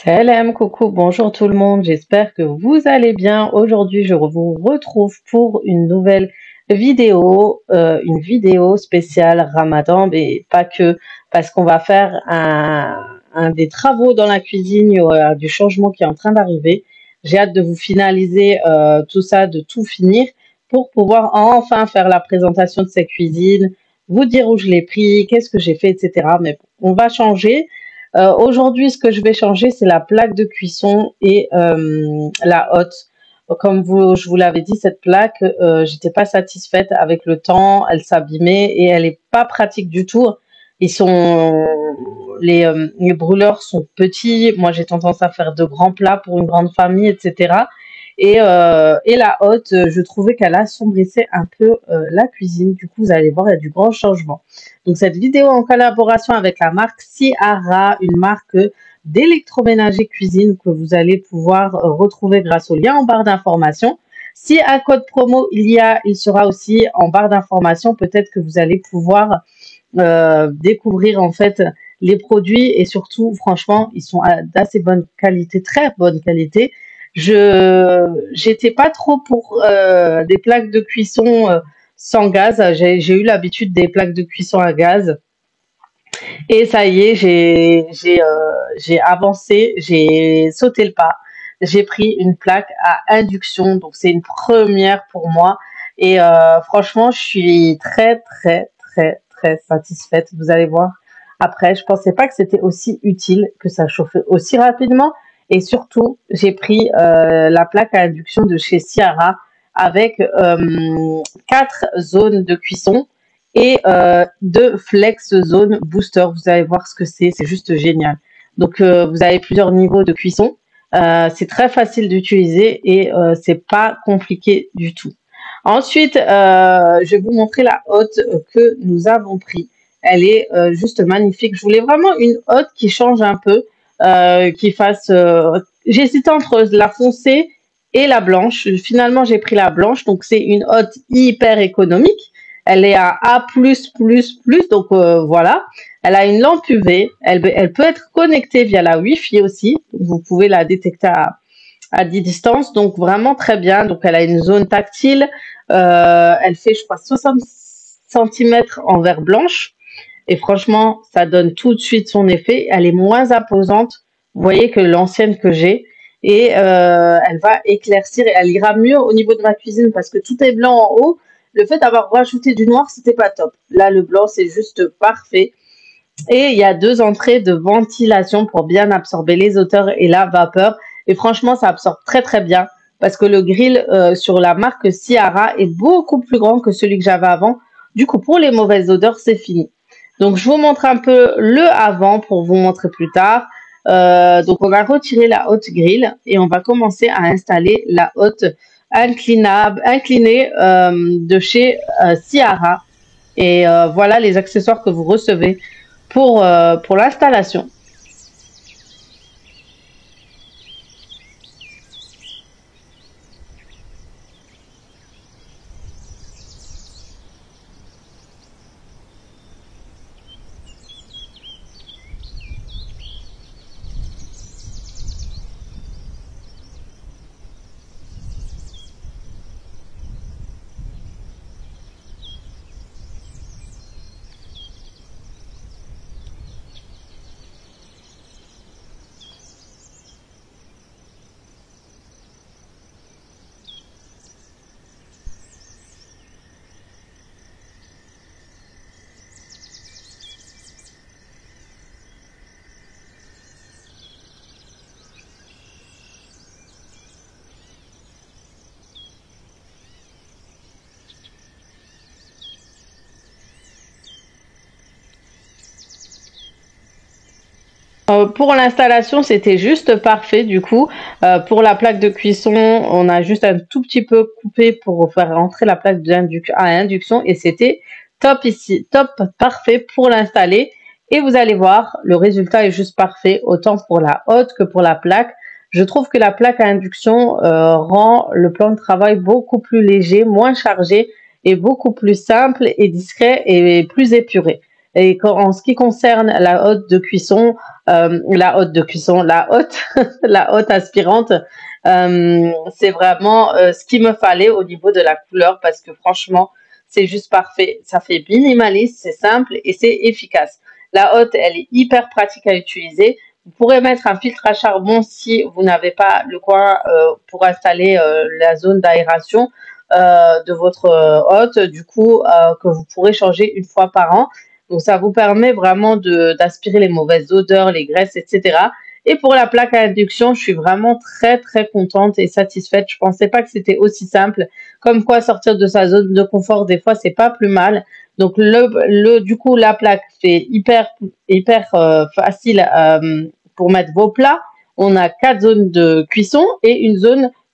Salam, coucou, bonjour tout le monde, j'espère que vous allez bien. Aujourd'hui, je vous retrouve pour une nouvelle vidéo, une vidéo spéciale Ramadan, mais pas que, parce qu'on va faire un des travaux dans la cuisine, il y aura du changement qui est en train d'arriver. J'ai hâte de vous finaliser tout ça, de tout finir, pour pouvoir enfin faire la présentation de cette cuisine, vous dire où je l'ai pris, qu'est-ce que j'ai fait, etc. Mais on va changer. Aujourd'hui, ce que je vais changer, c'est la plaque de cuisson et la hotte. Je vous l'avais dit, cette plaque, j'étais pas satisfaite avec le temps, elle s'abîmait et elle est pas pratique du tout. Ils sont, les brûleurs sont petits. Moi, j'ai tendance à faire de grands plats pour une grande famille, etc. Et la hotte, je trouvais qu'elle assombrissait un peu la cuisine. Du coup, vous allez voir, il y a du grand changement. Donc, cette vidéo en collaboration avec la marque Ciara, une marque d'électroménager cuisine que vous allez pouvoir retrouver grâce au lien en barre d'information. Si un code promo il sera aussi en barre d'information. Peut-être que vous allez pouvoir découvrir en fait les produits et surtout, franchement, ils sont d'assez bonne qualité, très bonne qualité. J'étais pas trop pour des plaques de cuisson sans gaz. J'ai eu l'habitude des plaques de cuisson à gaz. Et ça y est, j'ai avancé, j'ai sauté le pas. J'ai pris une plaque à induction, donc c'est une première pour moi. Et franchement, je suis très, très, très, très satisfaite. Vous allez voir. Après, je pensais pas que c'était aussi utile, que ça chauffait aussi rapidement. Et surtout, j'ai pris la plaque à induction de chez Ciara avec 4 zones de cuisson et de Flex Zone Booster. Vous allez voir ce que c'est juste génial. Donc vous avez plusieurs niveaux de cuisson. C'est très facile d'utiliser et c'est pas compliqué du tout. Ensuite, je vais vous montrer la hotte que nous avons pris. Elle est juste magnifique. Je voulais vraiment une hotte qui change un peu, qui fasse. J'hésitais entre la foncée et la blanche. Finalement, j'ai pris la blanche. Donc, c'est une hotte hyper économique. Elle est à A++++, donc voilà. Elle a une lampe UV. Elle peut être connectée via la Wi-Fi aussi. Vous pouvez la détecter à distance. Donc vraiment très bien. Donc elle a une zone tactile. Elle fait, je crois, 60 centimètres en verre blanche. Et franchement, ça donne tout de suite son effet. Elle est moins imposante, vous voyez, que l'ancienne que j'ai. Et elle va éclaircir et elle ira mieux au niveau de ma cuisine parce que tout est blanc en haut. Le fait d'avoir rajouté du noir, c'était pas top. Là, le blanc, c'est juste parfait. Et il y a 2 entrées de ventilation pour bien absorber les odeurs et la vapeur. Et franchement, ça absorbe très très bien parce que le grill sur la marque Ciara est beaucoup plus grand que celui que j'avais avant. Du coup, pour les mauvaises odeurs, c'est fini. Donc, je vous montre un peu le avant pour vous montrer plus tard. Donc, on va retirer la haute grill et on va commencer à installer la haute inclinée de chez Ciara. Et voilà les accessoires que vous recevez pour l'installation. Pour l'installation, c'était juste parfait. Du coup, pour la plaque de cuisson, on a juste un tout petit peu coupé pour faire rentrer la plaque à induction et c'était top ici, top, parfait pour l'installer. Et vous allez voir, le résultat est juste parfait, autant pour la hotte que pour la plaque. Je trouve que la plaque à induction rend le plan de travail beaucoup plus léger, moins chargé et beaucoup plus simple et discret et plus épuré. Et en ce qui concerne la hotte de cuisson, la hotte, la hotte aspirante, c'est vraiment ce qu'il me fallait au niveau de la couleur parce que franchement, c'est juste parfait. Ça fait minimaliste, c'est simple et c'est efficace. La hotte, elle est hyper pratique à utiliser. Vous pourrez mettre un filtre à charbon si vous n'avez pas le coin pour installer la zone d'aération de votre hotte, du coup, que vous pourrez changer une fois par an. Donc, ça vous permet vraiment d'aspirer les mauvaises odeurs, les graisses, etc. Et pour la plaque à induction, je suis vraiment très, très contente et satisfaite. Je pensais pas que c'était aussi simple. Comme quoi, sortir de sa zone de confort, des fois, c'est pas plus mal. Donc, du coup, la plaque fait hyper facile pour mettre vos plats. On a 4 zones de cuisson et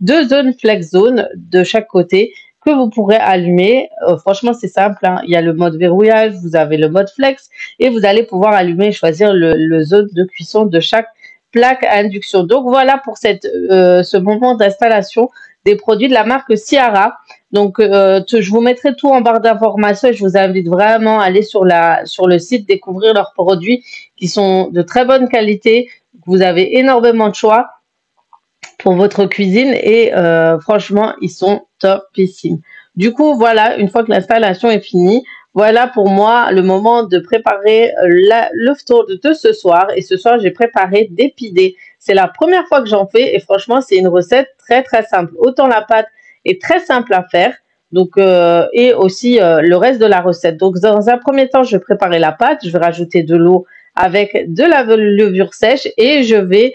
deux zones flex zone de chaque côté que vous pourrez allumer. Franchement, c'est simple, hein. Il y a le mode verrouillage, vous avez le mode flex et vous allez pouvoir allumer et choisir le zone de cuisson de chaque plaque à induction. Donc voilà pour ce moment d'installation des produits de la marque Ciara. Donc je vous mettrai tout en barre d'informations et je vous invite vraiment à aller sur le site découvrir leurs produits qui sont de très bonne qualité. Vous avez énormément de choix pour votre cuisine et franchement, ils sont topissimes. Du coup, voilà, une fois que l'installation est finie, voilà pour moi le moment de préparer le tour de ce soir. Et ce soir, j'ai préparé des pidés. C'est la première fois que j'en fais et franchement, c'est une recette très très simple. Autant la pâte est très simple à faire, donc et aussi le reste de la recette. Donc dans un premier temps, je vais préparer la pâte. Je vais rajouter de l'eau avec de la levure sèche et je vais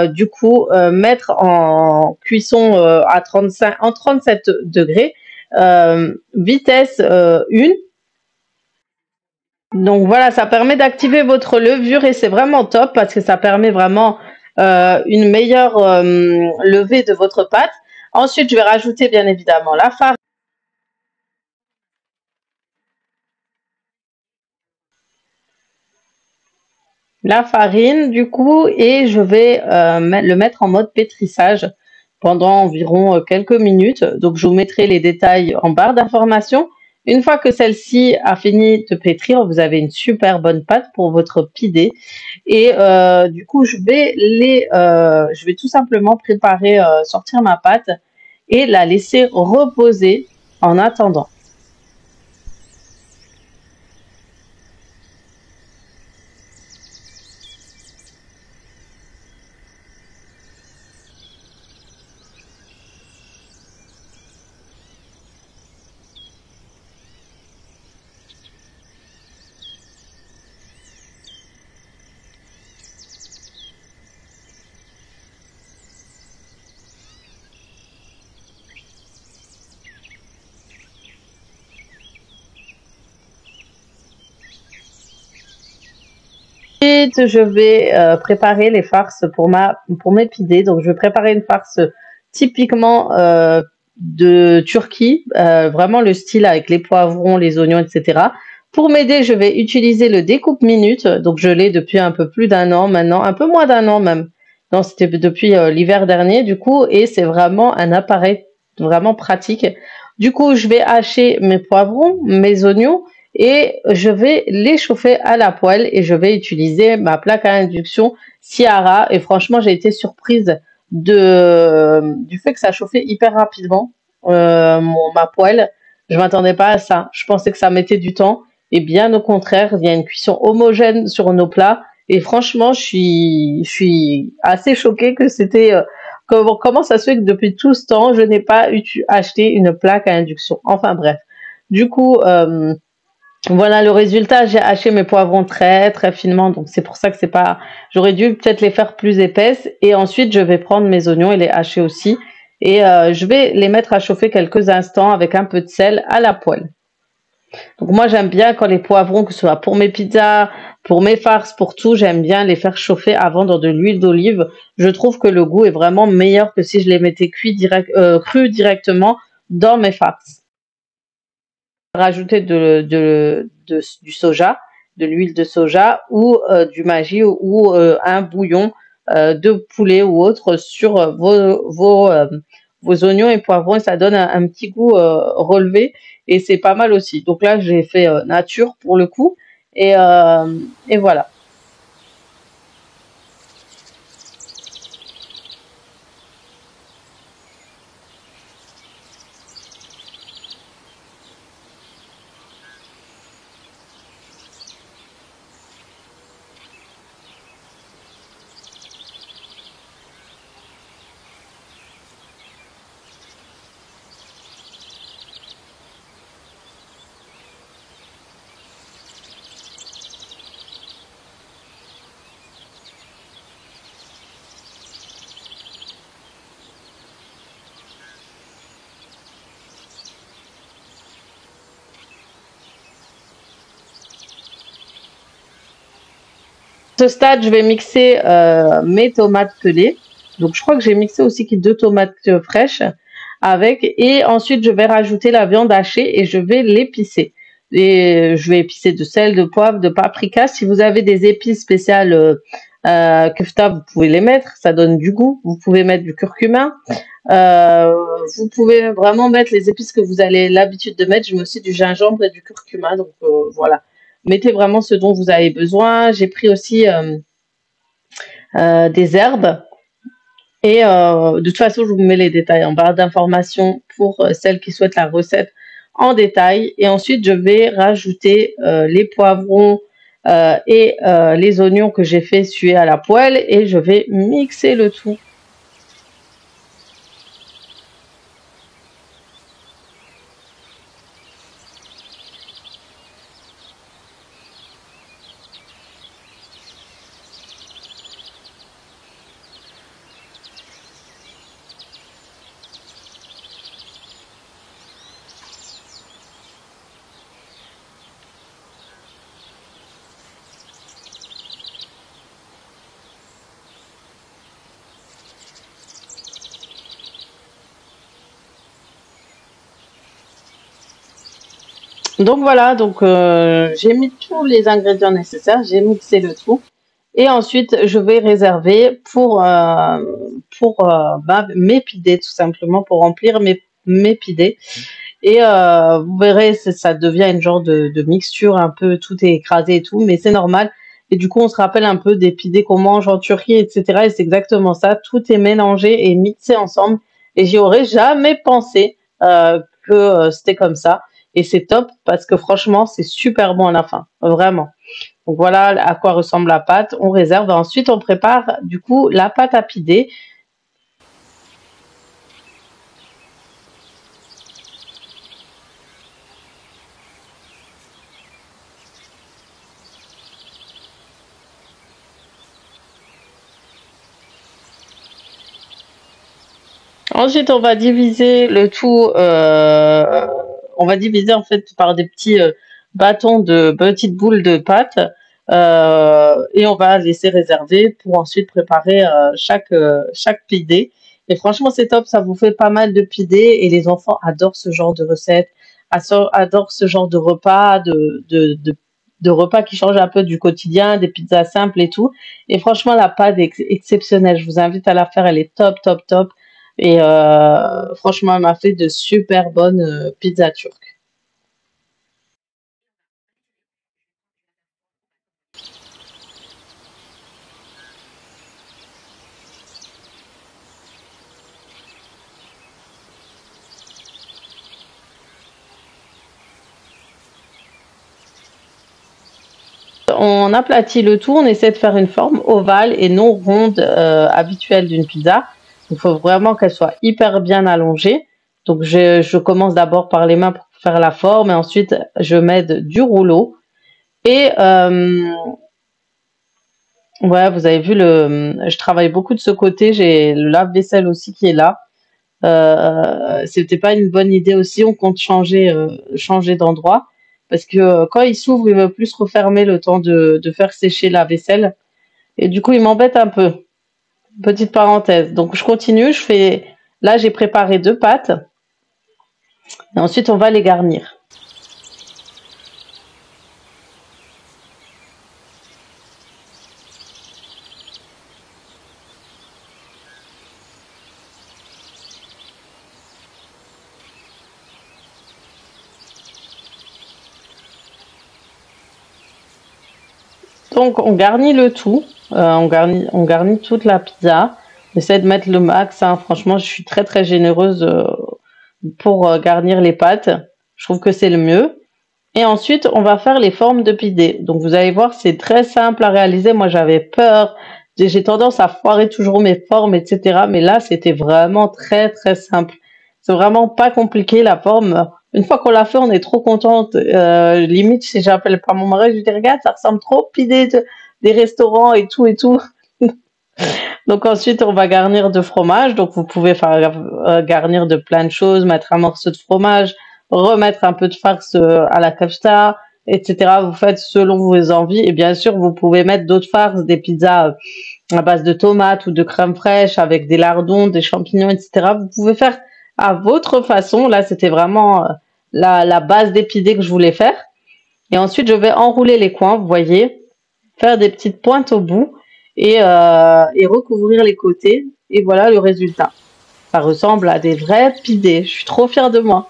du coup mettre en cuisson en 37 degrés, vitesse 1. Donc voilà, ça permet d'activer votre levure et c'est vraiment top parce que ça permet vraiment une meilleure levée de votre pâte. Ensuite, je vais rajouter bien évidemment la farine du coup et je vais le mettre en mode pétrissage pendant environ quelques minutes. Donc je vous mettrai les détails en barre d'information. Une fois que celle-ci a fini de pétrir, vous avez une super bonne pâte pour votre pidé. Et du coup, je vais tout simplement préparer, sortir ma pâte et la laisser reposer en attendant. Ensuite, je vais préparer les farces pour mes pidés. Donc, je vais préparer une farce typiquement de Turquie, vraiment le style avec les poivrons, les oignons, etc. Pour m'aider, je vais utiliser le découpe minute. Donc, je l'ai depuis un peu plus d'un an maintenant, un peu moins d'un an même. Non, c'était depuis l'hiver dernier, du coup, et c'est vraiment un appareil vraiment pratique. Du coup, je vais hacher mes poivrons, mes oignons et je vais les chauffer à la poêle et je vais utiliser ma plaque à induction Ciara et franchement j'ai été surprise du fait que ça chauffait hyper rapidement ma poêle. Je m'attendais pas à ça, je pensais que ça mettait du temps et bien au contraire il y a une cuisson homogène sur nos plats et franchement je suis assez choquée que comment ça se fait que depuis tout ce temps je n'ai pas acheté une plaque à induction, enfin bref. Du coup voilà le résultat, j'ai haché mes poivrons très très finement, donc c'est pour ça que c'est pas. J'aurais dû peut-être les faire plus épaisses. Et ensuite, je vais prendre mes oignons et les hacher aussi. Et je vais les mettre à chauffer quelques instants avec un peu de sel à la poêle. Donc moi, j'aime bien quand les poivrons, que ce soit pour mes pizzas, pour mes farces, pour tout, j'aime bien les faire chauffer avant dans de l'huile d'olive. Je trouve que le goût est vraiment meilleur que si je les mettais crus directement dans mes farces. Rajouter du soja, de l'huile de soja ou du magi ou un bouillon de poulet ou autre sur vos oignons et poivrons et ça donne un petit goût relevé et c'est pas mal aussi. Donc là j'ai fait nature pour le coup Et, euh, et voilà. À ce stade, je vais mixer mes tomates pelées. Donc, je crois que j'ai mixé aussi 2 tomates fraîches avec. Et ensuite, je vais rajouter la viande hachée et je vais l'épicer. Et je vais épicer de sel, de poivre, de paprika. Si vous avez des épices spéciales kefta, vous pouvez les mettre. Ça donne du goût. Vous pouvez mettre du curcuma. Euh, vous pouvez vraiment mettre les épices que vous avez l'habitude de mettre. Je mets aussi du gingembre et du curcuma. Donc, voilà. Mettez vraiment ce dont vous avez besoin. J'ai pris aussi des herbes. Et de toute façon, je vous mets les détails en barre d'informations pour celles qui souhaitent la recette en détail. Et ensuite, je vais rajouter les poivrons et les oignons que j'ai fait suer à la poêle et je vais mixer le tout. Donc voilà, donc j'ai mis tous les ingrédients nécessaires, j'ai mixé le tout. Et ensuite, je vais réserver pour m'épider, tout simplement, pour remplir mes pidés. Et vous verrez, ça devient une genre de mixture, un peu, tout est écrasé et tout, mais c'est normal. Et du coup, on se rappelle un peu des pidés qu'on mange en Turquie, etc. Et c'est exactement ça, tout est mélangé et mixé ensemble. Et j'y aurais jamais pensé que c'était comme ça. Et c'est top parce que franchement, c'est super bon à la fin, vraiment. Donc voilà à quoi ressemble la pâte. On réserve et ensuite on prépare du coup la pâte à pider. Ensuite, on va diviser le tout. On va diviser en fait par des petits bâtons de petites boules de pâte et on va laisser réserver pour ensuite préparer chaque pidée. Et franchement, c'est top. Ça vous fait pas mal de pidées et les enfants adorent ce genre de recette, adorent ce genre de repas, de repas qui changent un peu du quotidien, des pizzas simples et tout. Et franchement, la pâte est exceptionnelle. Je vous invite à la faire. Elle est top, top, top. Et franchement, elle m'a fait de super bonnes pizzas turques. On aplatit le tout, on essaie de faire une forme ovale et non ronde habituelle d'une pizza. Il faut vraiment qu'elle soit hyper bien allongée. Donc je commence d'abord par les mains pour faire la forme et ensuite je m'aide du rouleau. Et ouais, vous avez vu je travaille beaucoup de ce côté. J'ai le lave-vaisselle aussi qui est là. C'était pas une bonne idée aussi. On compte changer d'endroit parce que quand il s'ouvre, il veut plus se refermer le temps de faire sécher la vaisselle. Et du coup, il m'embête un peu. Petite parenthèse. Donc, je continue. Là, j'ai préparé 2 pâtes. Et ensuite, on va les garnir. Donc on garnit le tout, on garnit toute la pizza. On essaie de mettre le max, hein. Franchement, je suis très très généreuse pour garnir les pâtes. Je trouve que c'est le mieux. Et ensuite, on va faire les formes de pidés. Donc vous allez voir, c'est très simple à réaliser. Moi, j'avais peur. J'ai tendance à foirer toujours mes formes, etc. Mais là, c'était vraiment très très simple. C'est vraiment pas compliqué la forme. Une fois qu'on l'a fait, on est trop contente. Limite, si j'appelle pas mon mari, je lui dis regarde, ça ressemble trop au pidé des restaurants et tout et tout. Donc ensuite, on va garnir de fromage. Donc vous pouvez faire garnir de plein de choses, mettre un morceau de fromage, remettre un peu de farce à la kafta, etc. Vous faites selon vos envies. Et bien sûr, vous pouvez mettre d'autres farces, des pizzas à base de tomates ou de crème fraîche avec des lardons, des champignons, etc. Vous pouvez faire à votre façon. Là, c'était vraiment la base des pidés que je voulais faire. Et ensuite, je vais enrouler les coins, vous voyez, faire des petites pointes au bout et recouvrir les côtés. Et voilà le résultat. Ça ressemble à des vrais pidés. Je suis trop fière de moi.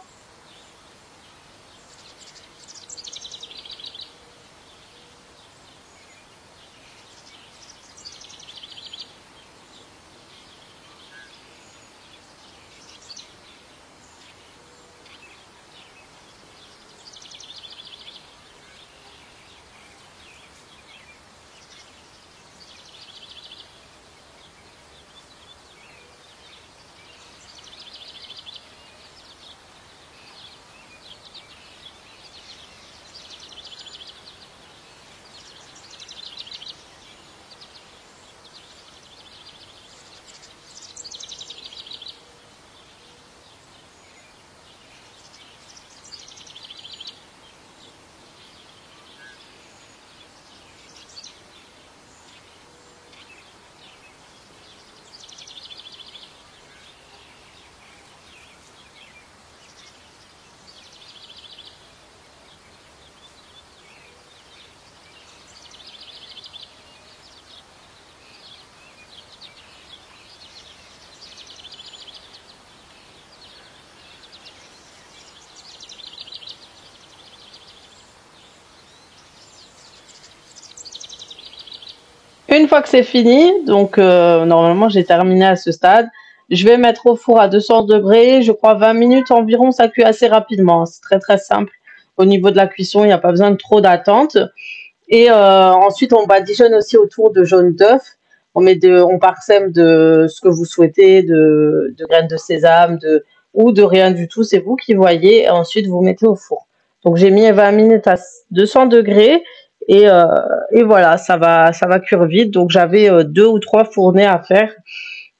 Une fois que c'est fini, donc normalement j'ai terminé à ce stade, je vais mettre au four à 200 degrés, je crois 20 minutes environ, ça cuit assez rapidement, c'est très très simple. Au niveau de la cuisson, il n'y a pas besoin de trop d'attente. Et ensuite, on badigeonne aussi autour de jaune d'œuf. On parsème de ce que vous souhaitez, de graines de sésame, ou de rien du tout, c'est vous qui voyez. Et ensuite, vous mettez au four. Donc, j'ai mis 20 minutes à 200 degrés. Et voilà, ça va cuire vite. Donc, j'avais 2 ou 3 fournées à faire.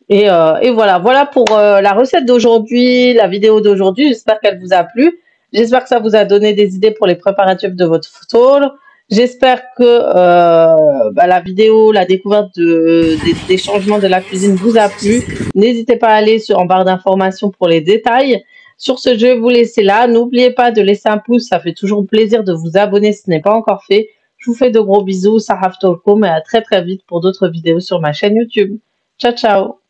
Et voilà, voilà pour la recette d'aujourd'hui, la vidéo d'aujourd'hui. J'espère qu'elle vous a plu. J'espère que ça vous a donné des idées pour les préparatifs de votre tôle. J'espère que la vidéo, la découverte des changements de la cuisine vous a plu. N'hésitez pas à aller en barre d'informations pour les détails. Sur ce, je vais vous laisser là. N'oubliez pas de laisser un pouce, ça fait toujours plaisir de vous abonner si ce n'est pas encore fait. Je vous fais de gros bisous, Sarah Tolkom, et à très très vite pour d'autres vidéos sur ma chaîne YouTube. Ciao, ciao!